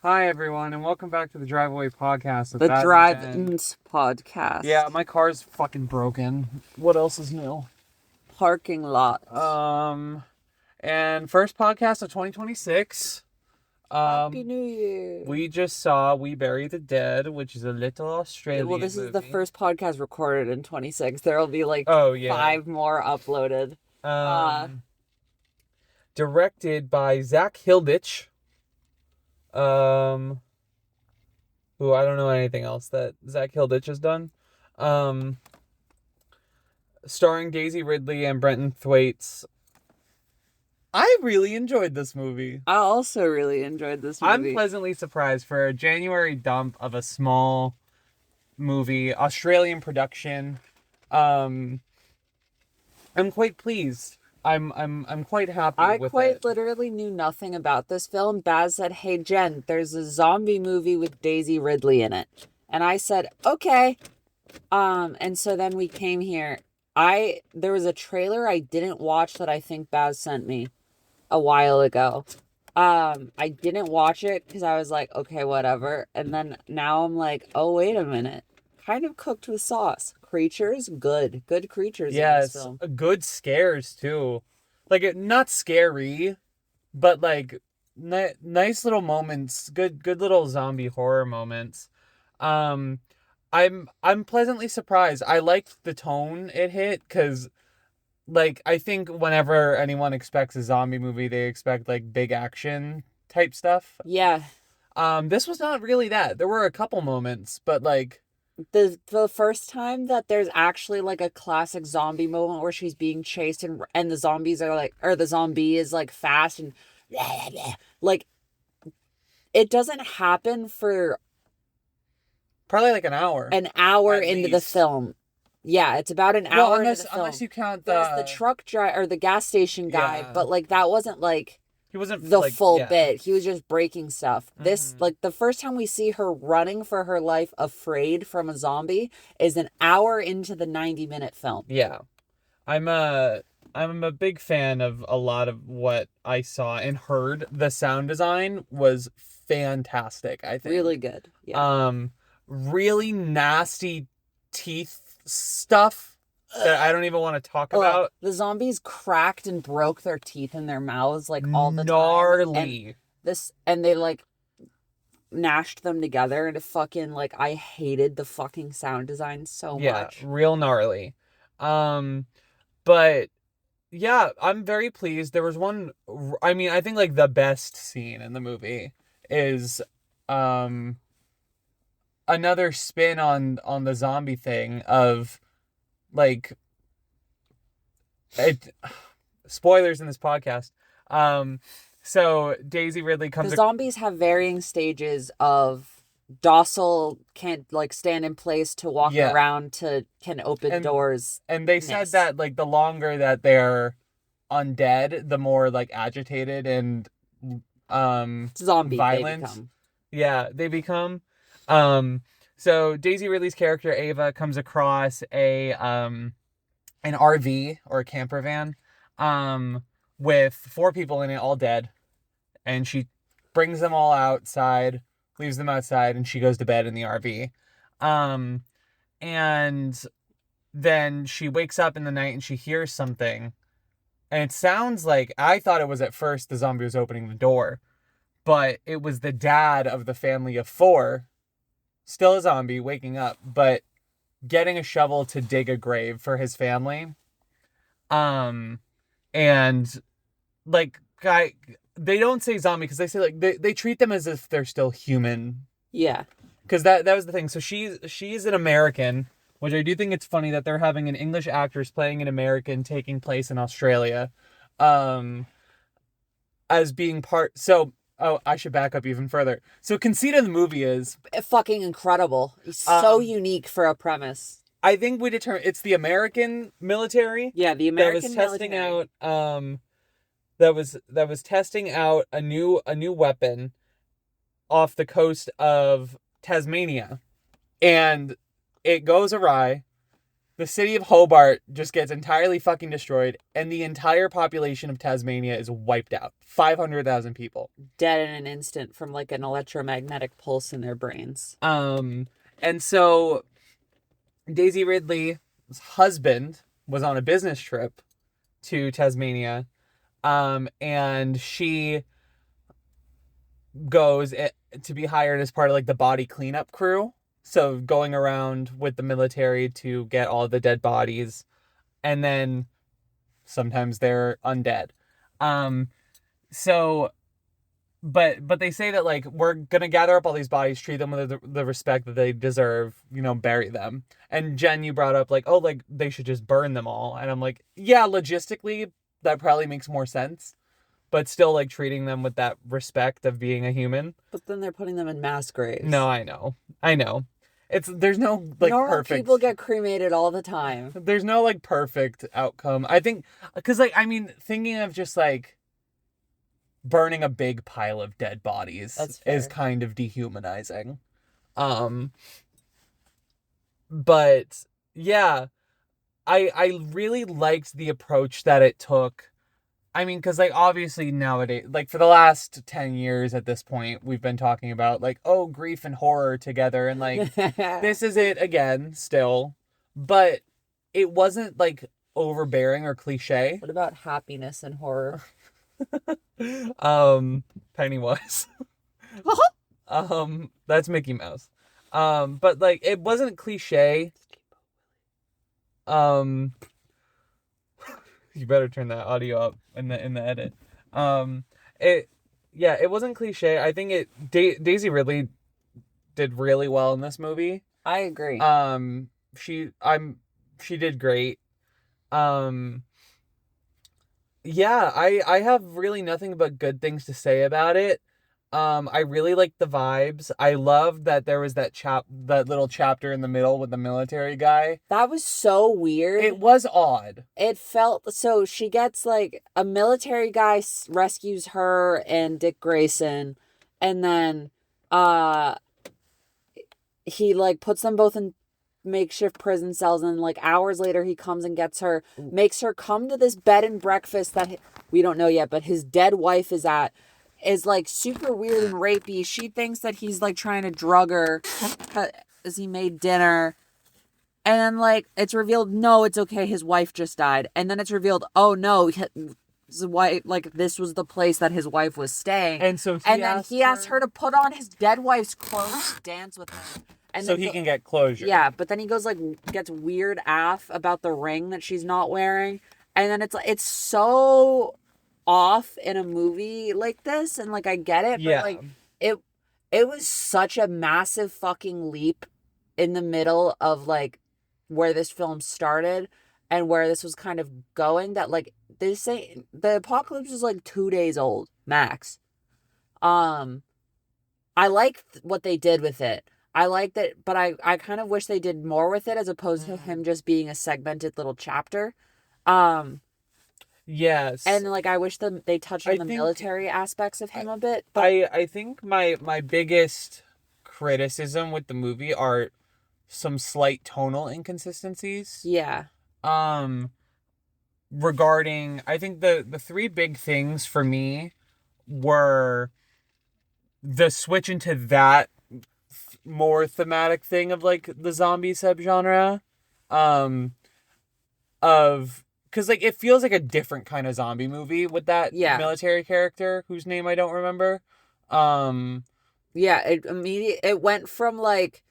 Hi, everyone, and welcome back to the Drive-Away Podcast with The Baz Jen. Drive-ins podcast. Yeah, my car's fucking broken. What else is new? Parking lot. And first podcast of 2026. Happy New Year. We just saw We Bury the Dead, which is a little Australian Well, this movie. is the first podcast recorded in 26. There'll be like Oh, yeah. 5 more uploaded. Directed by Zak Hilditch. Who I don't know anything else that Zak Hilditch has done. Starring Daisy Ridley and Brenton Thwaites. I really enjoyed this movie. I also really enjoyed this movie. I'm pleasantly surprised for a January dump of a small movie, Australian production. I'm quite pleased. I'm quite happy with it. I quite literally knew nothing about this film. Baz said, "Hey Jen, there's a zombie movie with Daisy Ridley in it." And I said, "Okay." And so then we came here. There was a trailer I didn't watch that I think Baz sent me a while ago. I didn't watch it because I was like, okay, whatever. And then now I'm like, oh, wait a minute. Kind of cooked with sauce. Creatures, good creatures in this film. Good scares too. Like, not scary, but like nice little moments. Good little zombie horror moments. I'm pleasantly surprised. I liked the tone it hit because, like, I think whenever anyone expects a zombie movie, they expect like big action type stuff. Yeah. This was not really that. There were a couple moments, but like the first time that there's actually like a classic zombie moment where she's being chased and the zombies are like, or the zombie is like fast and blah, blah, like it doesn't happen for probably like an hour into the film. Yeah, it's about an hour into the film. Unless you count there's the truck driver or the gas station guy, but like that wasn't like he wasn't the full bit. He was just breaking stuff. This, like, the first time we see her running for her life afraid from a zombie is an hour into the 90-minute film. Yeah. I'm a big fan of a lot of what I saw and heard. The sound design was fantastic, I think. Really good. Yeah. Really nasty teeth stuff that I don't even want to talk about. The zombies cracked and broke their teeth in their mouths like all the gnarly. time. And they like gnashed them together and it fucking like I hated the fucking sound design so much. Yeah, real gnarly. But yeah, I'm very pleased. There was one, I mean, I think like the best scene in the movie is another spin on the zombie thing of like spoilers in this podcast. So Daisy Ridley comes. The zombies have varying stages of docile, can't like stand in place to walk around to can open doors. And they said that like the longer that they're undead, the more like agitated and zombie violent. They become. So Daisy Ridley's character Ava comes across an RV or a camper van with 4 people in it, all dead, and she brings them all outside, leaves them outside, and she goes to bed in the RV. And then she wakes up in the night and she hears something, and it sounds like, I thought it was at first the zombie was opening the door, but it was the dad of the family of 4, still a zombie, waking up, but getting a shovel to dig a grave for his family. And like, they don't say zombie because they say like they treat them as if they're still human. Yeah. Because that was the thing. So she's an American, which I do think it's funny that they're having an English actress playing an American taking place in Australia, as being part. So. Oh, I should back up even further. So conceit of the movie is fucking incredible. It's so unique for a premise. I think we determined it's the American military. Yeah, the American that was testing military. out that was testing out a new weapon off the coast of Tasmania. And it goes awry. the city of Hobart just gets entirely fucking destroyed, and the entire population of Tasmania is wiped out. 500,000 people. Dead in an instant from like an electromagnetic pulse in their brains. And so Daisy Ridley's husband was on a business trip to Tasmania, and she goes to be hired as part of like the body cleanup crew. So going around with the military to get all the dead bodies, and then sometimes they're undead. So, but they say that like we're gonna gather up all these bodies, treat them with the respect that they deserve, bury them. And Jen, you brought up like, oh, like they should just burn them all, and I'm like, yeah, logistically that probably makes more sense, but still like treating them with that respect of being a human. But then they're putting them in mass graves. No, I know. There's no like Normal perfect. people get cremated all the time. There's no like perfect outcome. I think because like thinking of just like burning a big pile of dead bodies is kind of dehumanizing. But yeah, I really liked the approach that it took. I mean, because like obviously nowadays, like for the last 10 years at this point, we've been talking about like, oh, grief and horror together, and like this is it again still, but it wasn't like overbearing or cliche. What about happiness and horror? Pennywise. That's Mickey Mouse. But like it wasn't cliche. You better turn that audio up in the edit. It wasn't cliche. I think Daisy Ridley did really well in this movie. I agree. She did great. Yeah, I have really nothing but good things to say about it. I really liked the vibes. I loved that there was that little chapter in the middle with the military guy. That was so weird. It was odd. It felt so she gets like a military guy rescues her and Dick Grayson, and then he like puts them both in makeshift prison cells, and like hours later he comes and gets her, makes her come to this bed and breakfast that we don't know yet, but his dead wife is at. Is like super weird and rapey. She thinks that he's like trying to drug her as he made dinner. And then like it's revealed, no, it's okay. His wife just died. And then it's revealed, oh no, his wife, like this was the place that his wife was staying. And so he asked her to put on his dead wife's clothes to dance with him. And so he can get closure. Yeah, but then he goes like gets weird af about the ring that she's not wearing. And then it's so off in a movie like this, and like I get it, but like it was such a massive fucking leap in the middle of like where this film started and where this was kind of going, that like they say the apocalypse is like 2 days old max. I like what they did with it. I like that, but I kind of wish they did more with it as opposed to him just being a segmented little chapter. Yes. And like I wish they touched on the military aspects of him a bit. But I think my biggest criticism with the movie are some slight tonal inconsistencies. Yeah. Regarding, I think the three big things for me were the switch into that more thematic thing of like the zombie subgenre, because like it feels like a different kind of zombie movie with that military character whose name I don't remember. It went from like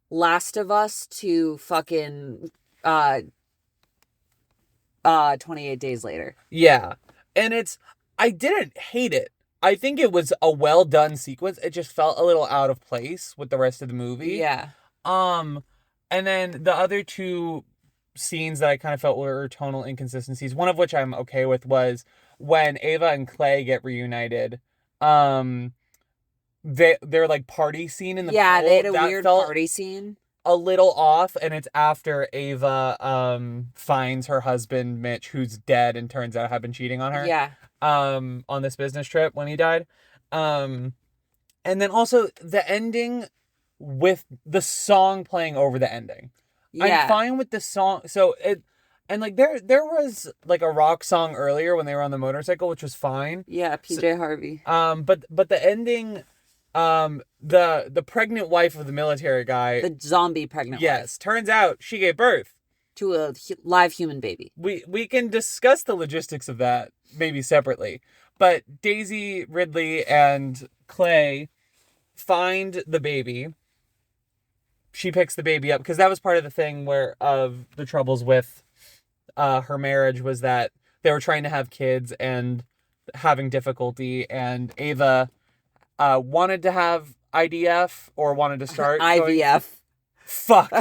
Last of Us to fucking 28 Days Later. Yeah. And I didn't hate it. I think it was a well done sequence. It just felt a little out of place with the rest of the movie. Yeah. And then the other two scenes that I kind of felt were tonal inconsistencies, one of which I'm okay with, was when Ava and Clay get reunited. Their like party scene in the pool, they had a weird party scene. A little off, and it's after Ava finds her husband Mitch, who's dead and turns out have been cheating on her. Yeah. On this business trip when he died. And then also the ending with the song playing over the ending. I'm Yeah. fine with the song. So it, and like there was like a rock song earlier when they were on the motorcycle, which was fine. Yeah, So, PJ Harvey. but the ending, the pregnant wife of the military guy, The zombie pregnant wife. yes, turns out she gave birth. To a live human baby. We can discuss the logistics of that maybe separately, but Daisy Ridley and Clay find the baby. She picks the baby up because that was part of the thing where of the troubles with her marriage was that they were trying to have kids and having difficulty, and Ava wanted to have IDF or wanted to start IVF. Fuck.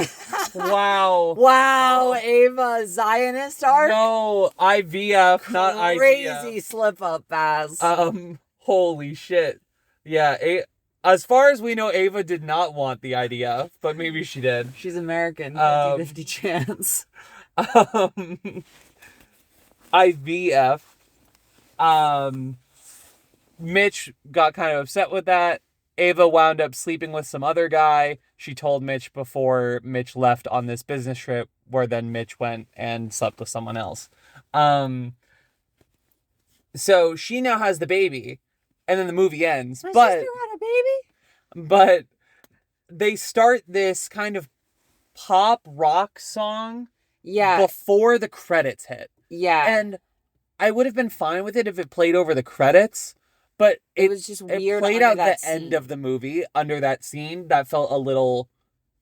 Wow. Wow, Ava, Zionist art? No, IVF, not IVF. Crazy slip up, Baz. Holy shit. Yeah, as far as we know, Ava did not want the IDF, but maybe she did. She's American. 50-50 chance. IVF. Mitch got kind of upset with that. Ava wound up sleeping with some other guy. She told Mitch before Mitch left on this business trip, where then Mitch went and slept with someone else. So she now has the baby, and then the movie ends. My but sister had a baby? But they start this kind of pop rock song before the credits hit. Yeah. And I would have been fine with it if it played over the credits, but it was just weird. It played out the end of the movie under that scene that felt a little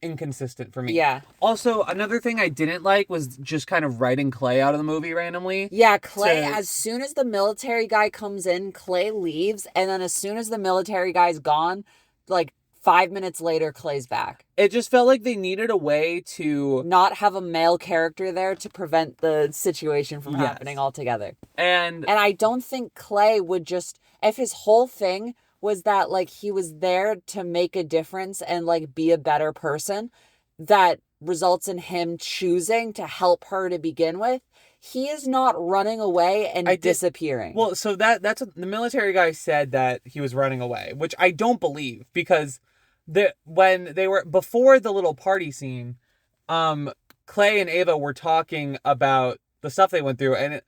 inconsistent for me. Yeah. Also, another thing I didn't like was just kind of writing Clay out of the movie randomly. Yeah, Clay, as soon as the military guy comes in, Clay leaves, and then as soon as the military guy's gone, like 5 minutes later, Clay's back. It just felt like they needed a way to not have a male character there to prevent the situation from happening altogether. And I don't think Clay would just, if his whole thing was that like he was there to make a difference and like be a better person, that results in him choosing to help her to begin with. He is not running away and disappearing. Well, so that's what the military guy said, that he was running away, which I don't believe, because when they were before the little party scene, Clay and Ava were talking about the stuff they went through, and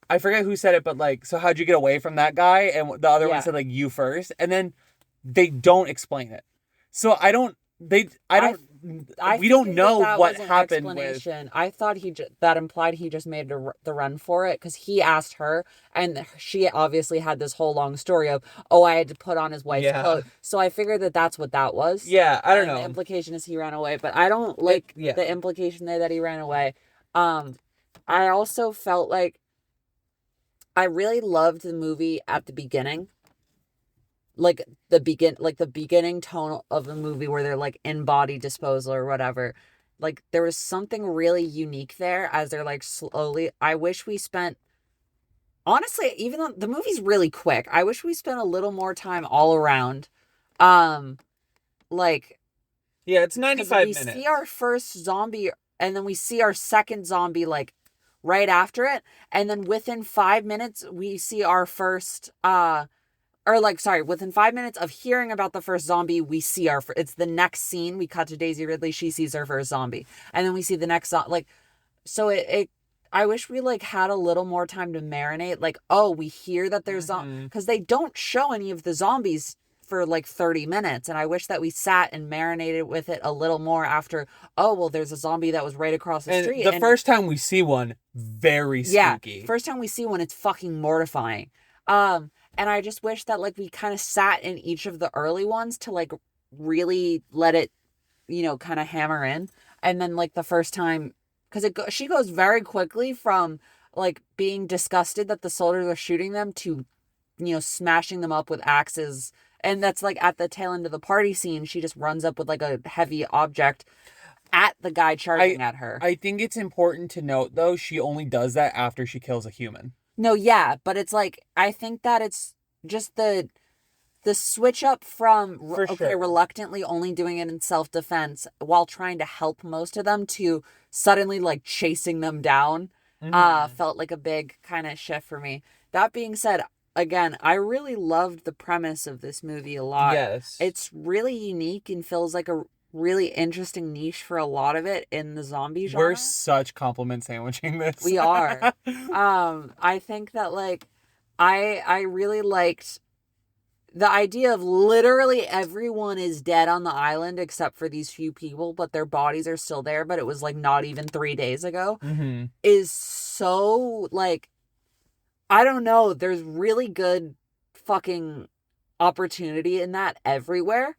I forget who said it, but like, so how'd you get away from that guy? And the other one said like, you first, and then they don't explain it. So we don't know what happened with. I thought that implied he just made the run for it because he asked her, and she obviously had this whole long story of, I had to put on his wife's coat. So I figured that's what that was. Yeah, I don't know. The implication is he ran away, but I don't like the implication there that he ran away. I also felt like I really loved the movie at the beginning. Like the beginning tone of the movie where they're like in body disposal or whatever. Like there was something really unique there as they're like slowly. I wish we spent, honestly, even though the movie's really quick, I wish we spent a little more time all around. Like, yeah, it's 95 minutes. We see our first zombie and then we see our second zombie like right after it, and then within 5 minutes we see our first within 5 minutes of hearing about the first zombie, we see it's the next scene. We cut to Daisy Ridley. She sees her first zombie. And then we see the next, I wish we like had a little more time to marinate. Like, we hear that there's because they don't show any of the zombies for like 30 minutes. And I wish that we sat and marinated with it a little more after, there's a zombie that was right across the street. The first time we see one, very spooky. Yeah, first time we see one, it's fucking mortifying. And I just wish that like we kind of sat in each of the early ones to like really let it, kind of hammer in. And then like the first time, because she goes very quickly from like being disgusted that the soldiers are shooting them to, smashing them up with axes. And that's like at the tail end of the party scene, she just runs up with like a heavy object at the guy charging at her. I think it's important to note though, she only does that after she kills a human. No, yeah, but it's like, I think that it's just the switch up from, reluctantly only doing it in self-defense while trying to help most of them to suddenly like chasing them down, felt like a big kind of shift for me. That being said, again, I really loved the premise of this movie a lot. Yes. It's really unique and feels like really interesting niche for a lot of it in the zombie genre. We're such compliment sandwiching this. We are. I think that like I really liked the idea of literally everyone is dead on the island except for these few people, but their bodies are still there, but it was like not even 3 days ago. Mm-hmm. Is so like, I don't know, there's really good fucking opportunity in that everywhere.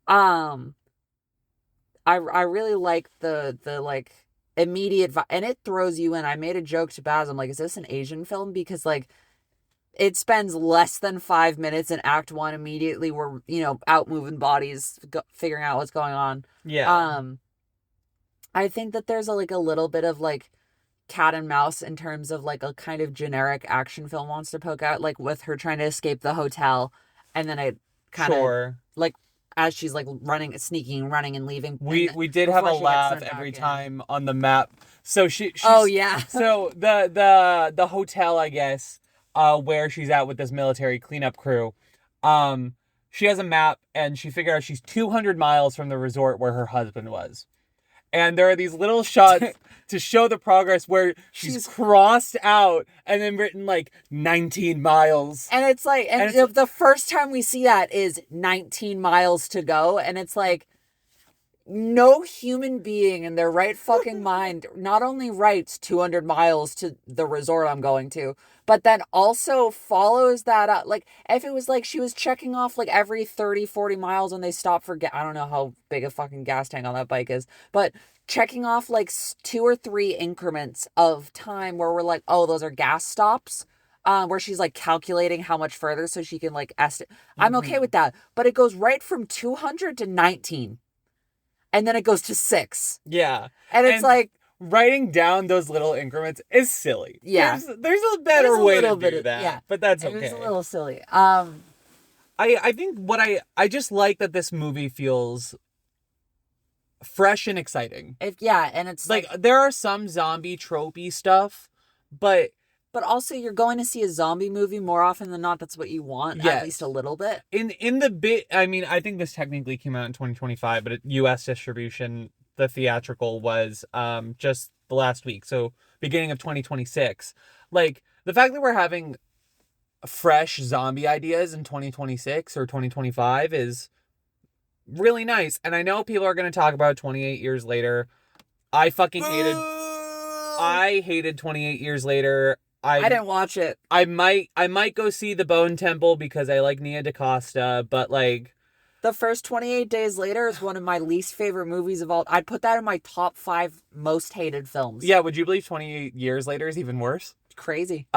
I really like the like immediate and it throws you in. I made a joke to Baz. I'm like, is this an Asian film? Because like it spends less than 5 minutes in Act 1 immediately. We're, you know, out moving bodies, figuring out what's going on. Yeah. I think that there's like a little bit of like cat and mouse in terms of like a kind of generic action film wants to poke out, like with her trying to escape the hotel, and then it kind of Sure. like as she's like running, sneaking, running and leaving. We did have a laugh every time on the map. So she's, oh yeah. So the hotel, I guess, where she's at with this military cleanup crew, she has a map and she figured out she's 200 miles from the resort where her husband was. And there are these little shots to show the progress where she's crossed out and then written like 19 miles. And it's like, and it's, the first time we see that is 19 miles to go. And it's like, no human being in their right fucking mind not only writes 200 miles to the resort I'm going to, but then also follows that up. Like, if it was like she was checking off like every 30, 40 miles when they stop for gas. I don't know how big a fucking gas tank on that bike is, but checking off like 2 or 3 increments of time where we're like, oh, those are gas stops. Where she's like calculating how much further so she can like estimate. I'm okay with that. But it goes right from 200 to 19. And then it goes to 6. Yeah. And it's like, writing down those little increments is silly. Yeah. There's a better way to do that. Yeah. But that's okay. It was a little silly. I think what I just like that this movie feels fresh and exciting. And it's like there are some zombie tropey stuff, but also you're going to see a zombie movie more often than not. That's what you want, at least a little bit. In the bit, I mean, I think this technically came out in 2025, but US distribution, the theatrical was just the last week, so beginning of 2026. Like the fact that we're having fresh zombie ideas in 2026 or 2025 is really nice. And I know people are going to talk about 28 years later. I hated 28 years later. I didn't watch it. I might go see The Bone Temple because I like Nia DaCosta, but like the first 28 Days Later is one of my least favorite movies of all. I'd put that in my top 5 most hated films. Yeah, would you believe 28 Years Later is even worse? Crazy.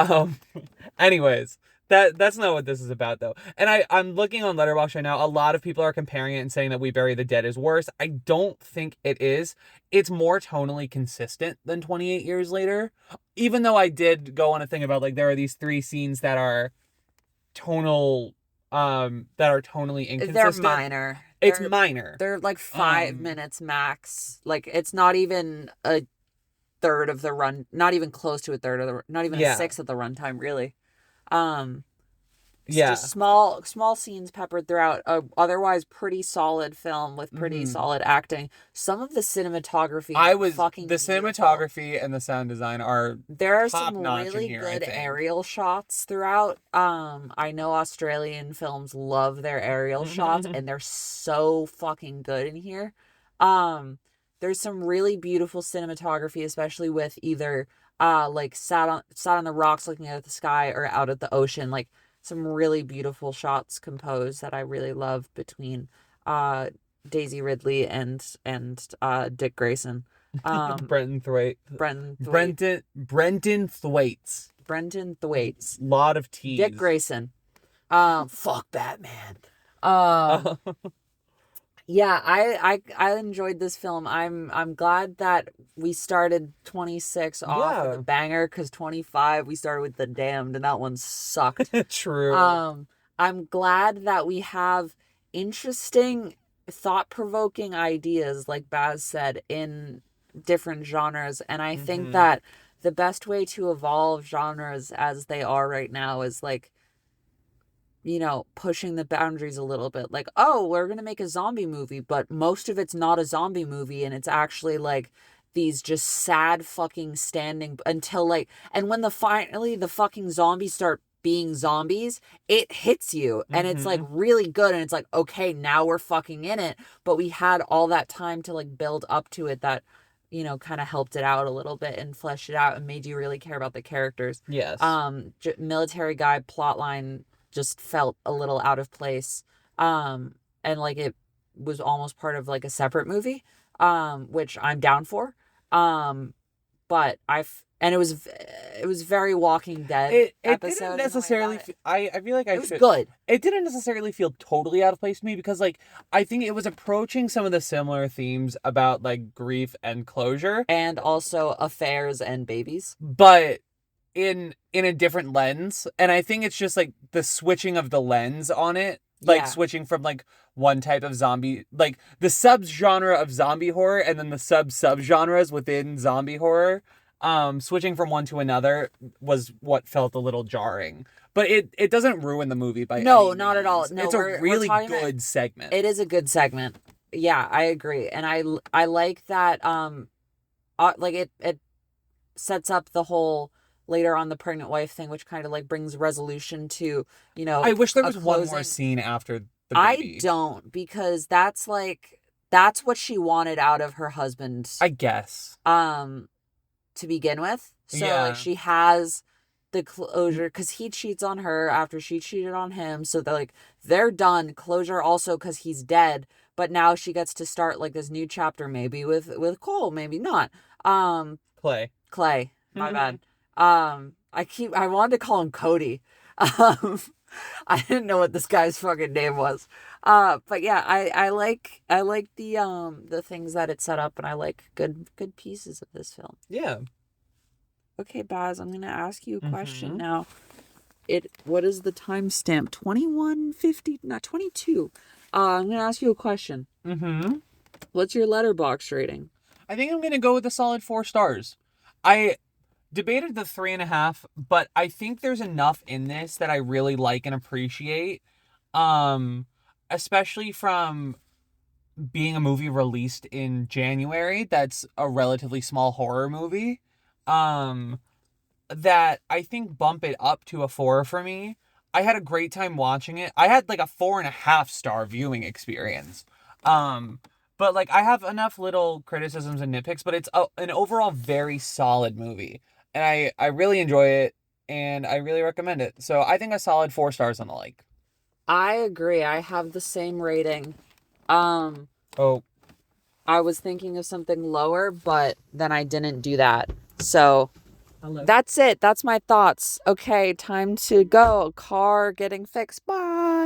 Anyways, that's not what this is about though. And I'm looking on Letterboxd right now. A lot of people are comparing it and saying that We Bury the Dead is worse. I don't think it is. It's more tonally consistent than 28 Years Later. Even though I did go on a thing about like there are these 3 scenes that are tonally inconsistent. They're minor. It's minor. They're like 5 minutes max. Like it's not even a third of the run, not even close to a third of the, not even a sixth of the runtime really. Just small scenes peppered throughout a otherwise pretty solid film with pretty solid acting. Some of the cinematography the cinematography and the sound design are there are some really good aerial shots throughout. I know Australian films love their aerial shots and they're so fucking good in here. There's some really beautiful cinematography, especially with either like sat on the rocks looking at the sky or out at the ocean. Like some really beautiful shots composed that I really love between Daisy Ridley and Dick Grayson. Brenton Thwaites. Brenton Thwaites. Lot of T's. Dick Grayson. Fuck Batman. Yeah, I enjoyed this film. I'm glad that we started 26 off with a banger, because 25 we started with The Damned and that one sucked. True. I'm glad that we have interesting, thought-provoking ideas, like Baz said, in different genres, and I think that the best way to evolve genres as they are right now is like pushing the boundaries a little bit. Like, oh, we're going to make a zombie movie, but most of it's not a zombie movie. And it's actually like these just sad fucking standing until like, and when finally the fucking zombies start being zombies, it hits you and it's like really good. And it's like, okay, now we're fucking in it. But we had all that time to like build up to it that, kind of helped it out a little bit and fleshed it out and made you really care about the characters. Yes. Military guy plotline just felt a little out of place. And like it was almost part of like a separate movie, which I'm down for. But and it was very Walking Dead It episode. didn't necessarily. I feel like it was good. It didn't necessarily feel totally out of place to me because like I think it was approaching some of the similar themes about like grief and closure, and also affairs and babies, but in a different lens. And I think it's just like the switching of the lens on it, like switching from like one type of zombie, like the subgenre of zombie horror, and then the subgenres within zombie horror. Switching from one to another was what felt a little jarring, but it doesn't ruin the movie by no, not at all. No, it's a really good segment. It is a good segment. Yeah, I agree, and I like that. Like it sets up the whole later on the pregnant wife thing, which kind of like brings resolution to I wish there was one more scene after the baby. I don't, because that's what she wanted out of her husband, I guess. To begin with. So like she has the closure because he cheats on her after she cheated on him. So they're done. Closure also because he's dead. But now she gets to start like this new chapter, maybe with Cole, maybe not. Clay. My bad. I wanted to call him Cody. I didn't know what this guy's fucking name was. But yeah, I like the things that it set up, and I like good pieces of this film. Yeah. Okay, Baz, I'm gonna ask you a question now. What is the timestamp? 21:50, not 22. I'm gonna ask you a question. What's your Letterboxd rating? I think I'm gonna go with a solid 4 stars. I debated the 3.5, but I think there's enough in this that I really like and appreciate. Especially from being a movie released in January that's a relatively small horror movie. That I think bump it up to a 4 for me. I had a great time watching it. I had like a 4.5 star viewing experience. But like I have enough little criticisms and nitpicks, but it's an overall very solid movie. And I really enjoy it, and I really recommend it. So I think a solid 4 stars on the like. I agree. I have the same rating. Oh. I was thinking of something lower, but then I didn't do that. So that's it. That's my thoughts. Okay, time to go. Car getting fixed. Bye.